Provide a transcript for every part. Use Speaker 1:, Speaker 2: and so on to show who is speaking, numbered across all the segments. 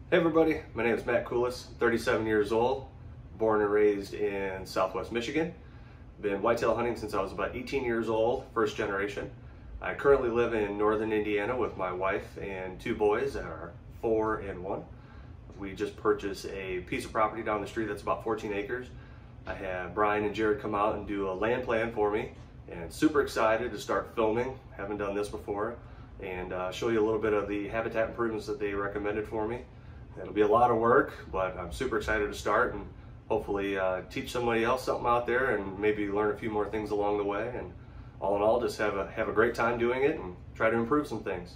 Speaker 1: Hey everybody, my name is Matt Koulis, 37 years old, born and raised in Southwest Michigan. Been whitetail hunting since I was about 18 years old, first generation. I currently live in northern Indiana with my wife and two boys that are 4 and 1. We just purchased a piece of property down the street that's about 14 acres. I had Brian and Jared come out and do a land plan for me, and super excited to start filming. Haven't done this before, and show you a little bit of the habitat improvements that they recommended for me. It'll be a lot of work, but I'm super excited to start and hopefully teach somebody else something out there and maybe learn a few more things along the way. And all in all, just have a great time doing it and try to improve some things.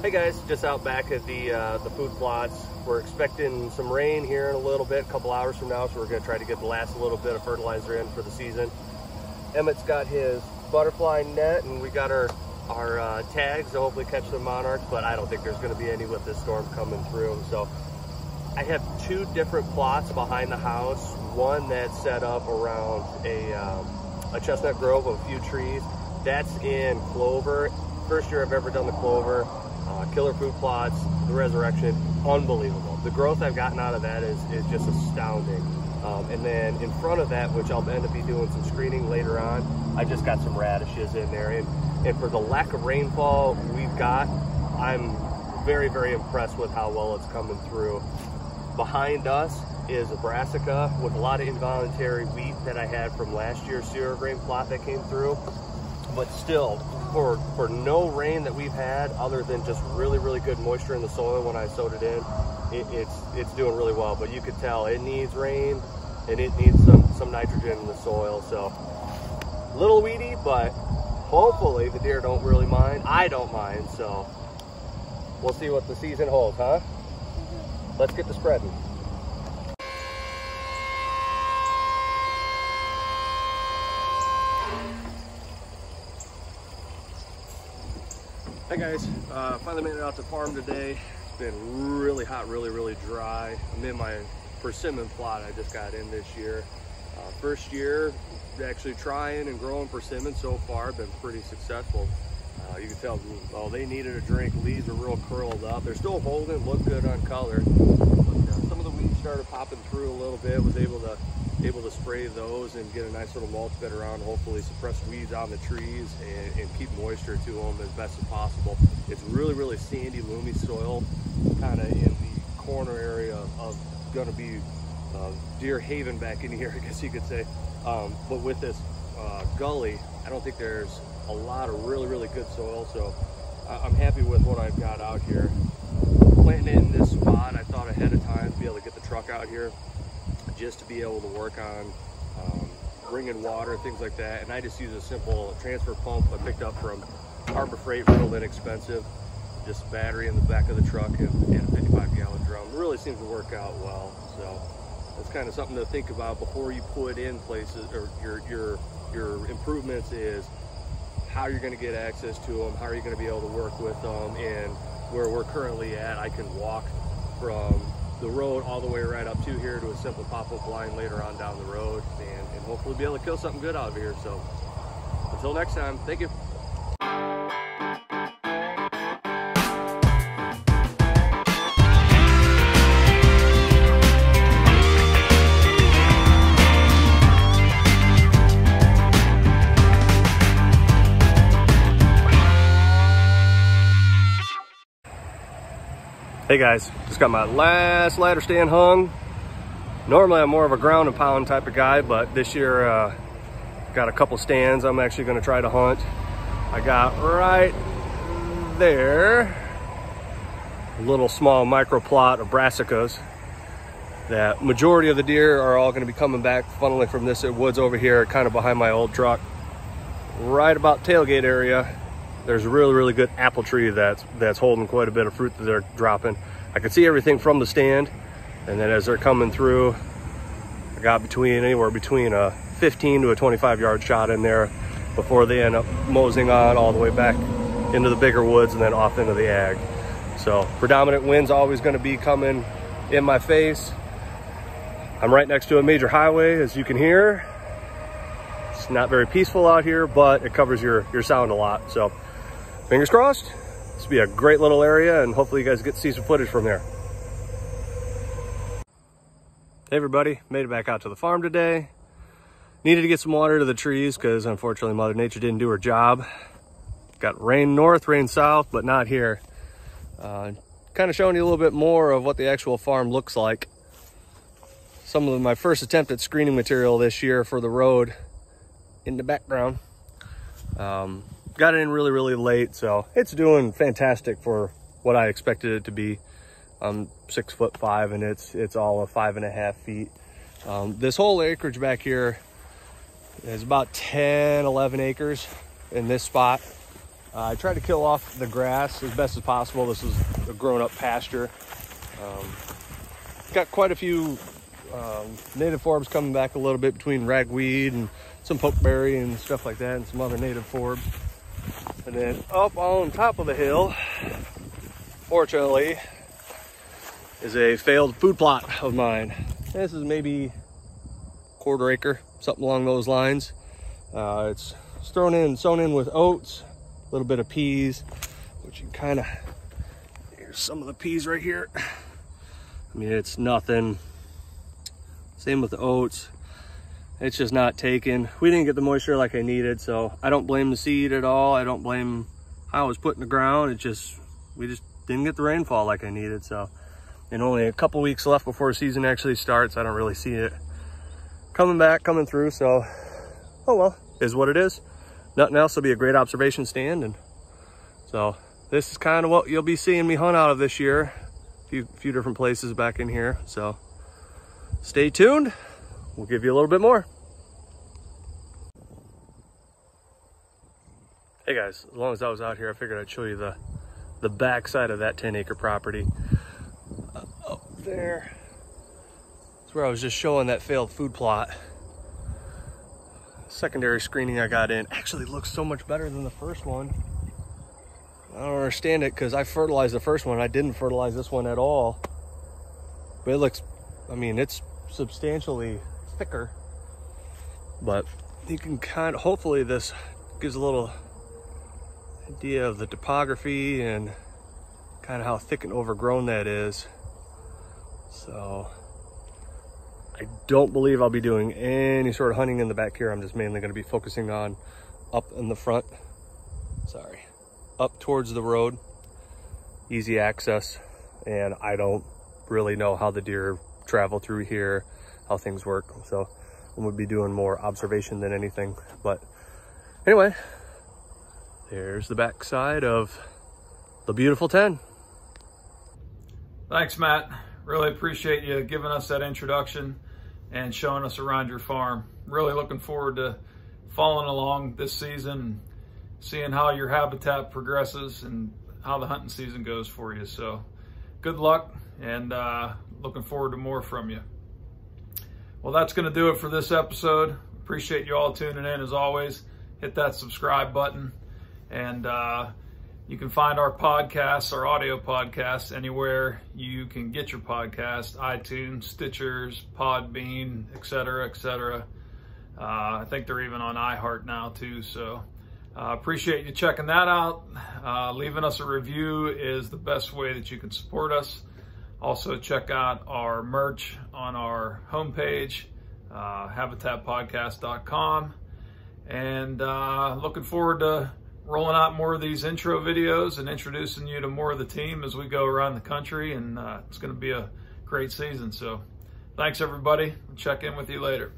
Speaker 1: Hey guys, just out back at the food plots. We're expecting some rain here in a little bit, a couple hours from now, so we're going to try to get the last little bit of fertilizer in for the season. Emmett's got his butterfly net, and we got our tags to hopefully catch the monarchs, but I don't think there's going to be any with this storm coming through. So I have two different plots behind the house. One that's set up around a chestnut grove of a few trees. That's in clover. First year I've ever done the clover. Killer food plots, the resurrection, unbelievable. The growth I've gotten out of that is just astounding. And then in front of that, which I'll end up doing some screening later on, I just got some radishes in there. And for the lack of rainfall we've got, I'm very, very impressed with how well it's coming through. Behind us is a brassica with a lot of involuntary wheat that I had from last year's cereal grain plot that came through. But still, for no rain that we've had, other than just really, really good moisture in the soil when I sowed it in, it's doing really well. But you could tell it needs rain and it needs some nitrogen in the soil. So a little weedy, but hopefully the deer don't really mind. I don't mind, so we'll see what the season holds, huh? Let's get to spreading. Hey guys, finally made it out to the farm today. It's been really hot, really dry. I'm in my persimmon plot I just got in this year. First year actually trying and growing persimmon so far, been pretty successful. You can tell, oh, they needed a drink. Leaves are real curled up. They're still holding, look good on color. But some of the weeds started popping through a little bit. Was able to spray those and get a nice little mulch bed around, hopefully suppress weeds on the trees and keep moisture to them as best as possible. It's really sandy, loomy soil, kind of in the corner area of gonna be deer haven back in here, I guess you could say. But with this gully, I don't think there's a lot of really good soil, so I'm happy with what I've got out here. Planting it in this spot, I thought ahead of time to be able to get the truck out here, just to be able to work on bringing water, things like that. And I just use a simple transfer pump I picked up from Harbor Freight, real inexpensive. Just a battery in the back of the truck and a 55-gallon drum. It really seems to work out well. So it's kind of something to think about before you put in places, or your improvements, is how you're going to get access to them, how are you going to be able to work with them. And where we're currently at, I can walk from the road all the way right up to here to a simple pop-up line later on down the road, and hopefully be able to kill something good out of here. So until next time, thank you. Hey guys, just got my last ladder stand hung. Normally I'm more of a ground and pound type of guy, but this year got a couple stands I'm actually going to try to hunt. I got right there a little small micro plot of brassicas that majority of the deer are all going to be coming back funneling from this woods over here, kind of behind my old truck. Right about tailgate area, there's a really good apple tree that's holding quite a bit of fruit that they're dropping. I can see everything from the stand, and then as they're coming through, I got anywhere between a 15 to a 25-yard shot in there before they end up moseying on all the way back into the bigger woods and then off into the ag. So predominant wind's always going to be coming in my face. I'm right next to a major highway, as you can hear. It's not very peaceful out here, but it covers your sound a lot. So fingers crossed, this will be a great little area, and hopefully you guys get to see some footage from there. Hey everybody, made it back out to the farm today. Needed to get some water to the trees because unfortunately Mother Nature didn't do her job. Got rain north, rain south, but not here. Kind of showing you a little bit more of what the actual farm looks like. Some of my first attempt at screening material this year for the road in the background. Got it in really late, so it's doing fantastic for what I expected it to be. I'm 6'5", and it's all of 5.5 feet. This whole acreage back here is about 10-11 acres in this spot. I tried to kill off the grass as best as possible. This is a grown-up pasture. Got quite a few native forbs coming back a little bit between ragweed and some pokeberry and stuff like that, and some other native forbs. And then up on top of the hill, fortunately, is a failed food plot of mine. This is maybe quarter acre, something along those lines. It's sown in with oats, a little bit of peas, which you kind of, here's some of the peas right here. I mean, it's nothing. Same with the oats. It's just not taken. We didn't get the moisture like I needed, so I don't blame the seed at all. I don't blame how it was put in the ground. We just didn't get the rainfall like I needed. So, and only a couple weeks left before the season actually starts. I don't really see it coming through. So, oh well, is what it is. Nothing else will be a great observation stand. And so this is kind of what you'll be seeing me hunt out of this year. A few different places back in here. So stay tuned. We'll give you a little bit more. Hey guys, as long as I was out here, I figured I'd show you the back side of that 10-acre property. Up there, that's where I was just showing that failed food plot. Secondary screening I got in actually looks so much better than the first one. I don't understand it because I fertilized the first one. I didn't fertilize this one at all. But it looks, I mean, it's substantially thicker. But you can kind of, hopefully this gives a little idea of the topography and kind of how thick and overgrown that is. So I don't believe I'll be doing any sort of hunting in the back here. I'm just mainly going to be focusing on up in the front. Sorry. Up towards the road, easy access, and I don't really know how the deer travel through here, how things work, so I'm gonna be doing more observation than anything. But anyway, there's the back side of the beautiful 10.
Speaker 2: Thanks, Matt. Really appreciate you giving us that introduction and showing us around your farm. Really looking forward to following along this season, seeing how your habitat progresses and how the hunting season goes for you. So good luck, and looking forward to more from you. Well, that's going to do it for this episode. Appreciate you all tuning in as always. Hit that subscribe button, and you can find our podcasts, our audio podcasts, anywhere you can get your podcast: iTunes, Stitchers, Podbean, etc., etc. I think they're even on iHeart now too. So appreciate you checking that out. Leaving us a review is the best way that you can support us. Also, check out our merch on our homepage, habitatpodcast.com. And looking forward to rolling out more of these intro videos and introducing you to more of the team as we go around the country. And it's going to be a great season. So thanks, everybody. I'll check in with you later.